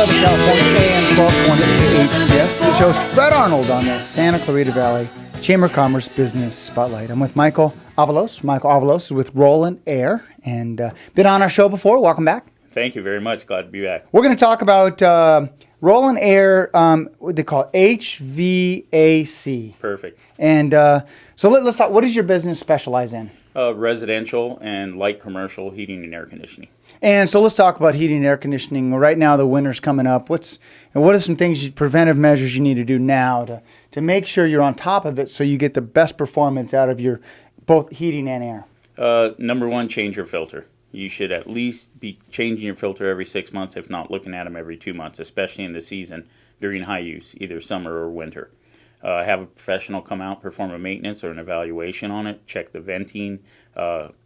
Southern California, AM 1220 KHTS. This is your host, Fred Arnold, on the Santa Clarita Valley Chamber of Commerce Business Spotlight. I'm with Michael Avalos. Michael Avalos is with Rowland Air, and been on our show before. Welcome back. Thank you very much. Glad to be back. We're going to talk about Rowland Air, what they call HVAC. Perfect. And so let's talk. What does your business specialize in? Residential and light commercial heating and air conditioning. And so let's talk about heating and air conditioning. Right now, the winter's coming up. What are some things, preventive measures you need to do now to make sure you're on top of it so you get the best performance out of your both heating and air? Number one, change your filter. You should at least be changing your filter every 6 months, if not looking at them every 2 months, especially in the season during high use, either summer or winter. Have a professional come out, perform a maintenance or an evaluation on it, check the venting.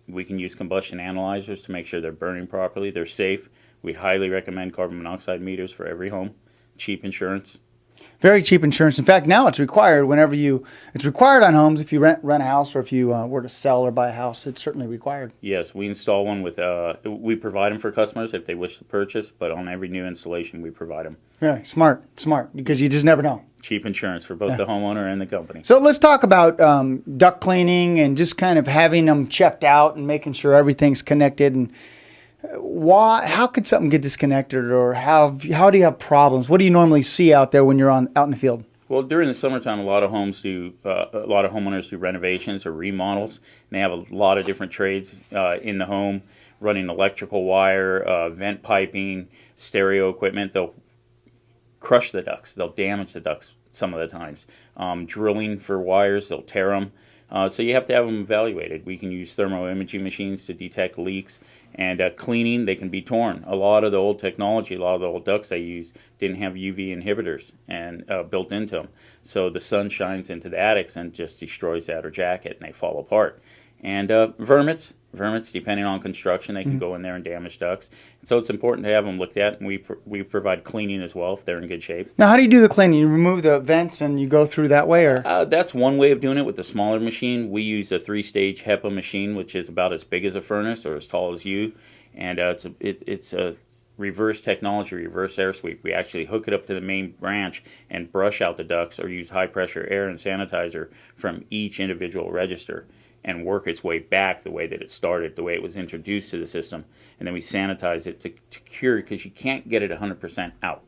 We can use combustion analyzers to make sure they're burning properly, they're safe. We highly recommend carbon monoxide meters for every home. Cheap insurance. Very cheap insurance. In fact, now it's required it's required on homes if you rent a house, or if you were to sell or buy a house, it's certainly required. Yes, we install one with, we provide them for customers if they wish to purchase, but on every new installation we provide them. Yeah, smart, because you just never know. Cheap insurance for both the homeowner and the company. So let's talk about duct cleaning and just kind of having them checked out and making sure everything's connected. And how could something get disconnected, or how do you have problems? What do you normally see out there when you're out in the field? Well, during the summertime, a lot of homeowners do renovations or remodels, and they have a lot of different trades in the home, running electrical wire, vent piping, stereo equipment. They'll crush the ducts. They'll damage the ducts some of the times. Drilling for wires, they'll tear them. So you have to have them evaluated. We can use thermal imaging machines to detect leaks. And cleaning, they can be torn. A lot of the old technology, a lot of the old ducts I used didn't have UV inhibitors and built into them. So the sun shines into the attics and just destroys the outer jacket, and they fall apart. And vermits, depending on construction, they can go in there and damage ducts. So it's important to have them looked at, and we provide cleaning as well if they're in good shape. Now, how do you do the cleaning? You remove the vents and you go through that way, or? That's one way of doing it with the smaller machine. We use a 3-stage HEPA machine, which is about as big as a furnace or as tall as you, and it's a reverse technology, reverse air sweep. We actually hook it up to the main branch and brush out the ducts, or use high pressure air and sanitizer from each individual register, and work its way back the way that it started, the way it was introduced to the system. And then we sanitize it to cure, because you can't get it 100% out.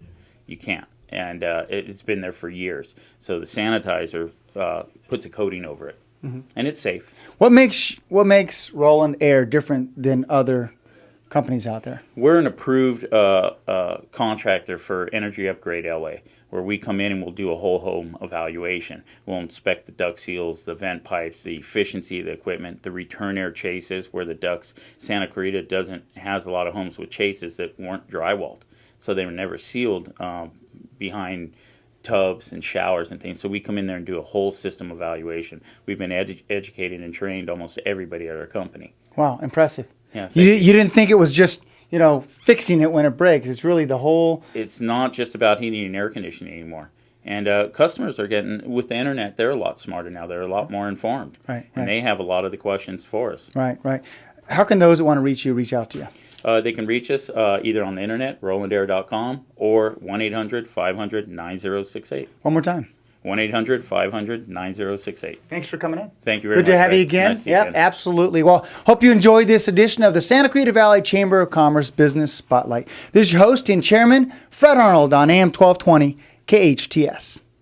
You can't. And it's been there for years. So the sanitizer puts a coating over it. Mm-hmm. And it's safe. What makes Rowland Air different than other companies out there? We're an approved contractor for Energy Upgrade LA, where we come in and we'll do a whole home evaluation. We'll inspect the duct seals, the vent pipes, the efficiency of the equipment, the return air chases, where the ducts, Santa Clarita has a lot of homes with chases that weren't drywalled. So they were never sealed behind tubs and showers and things. So we come in there and do a whole system evaluation. We've been educated and trained almost everybody at our company. Wow, impressive. Yeah, you didn't think it was just, fixing it when it breaks. It's really the whole... It's not just about heating and air conditioning anymore. And customers are getting, with the internet, they're a lot smarter now. They're a lot more informed. Right. And they have a lot of the questions for us. Right. How can those that want to reach you reach out to you? They can reach us either on the internet, rowlandair.com, or 1-800-500-9068. One more time. 1-800-500-9068. Thanks for coming in. Thank you very much. Good to have you again. Nice to see you again. Absolutely. Well, hope you enjoyed this edition of the Santa Clarita Valley Chamber of Commerce Business Spotlight. This is your host and chairman, Fred Arnold, on AM 1220 KHTS.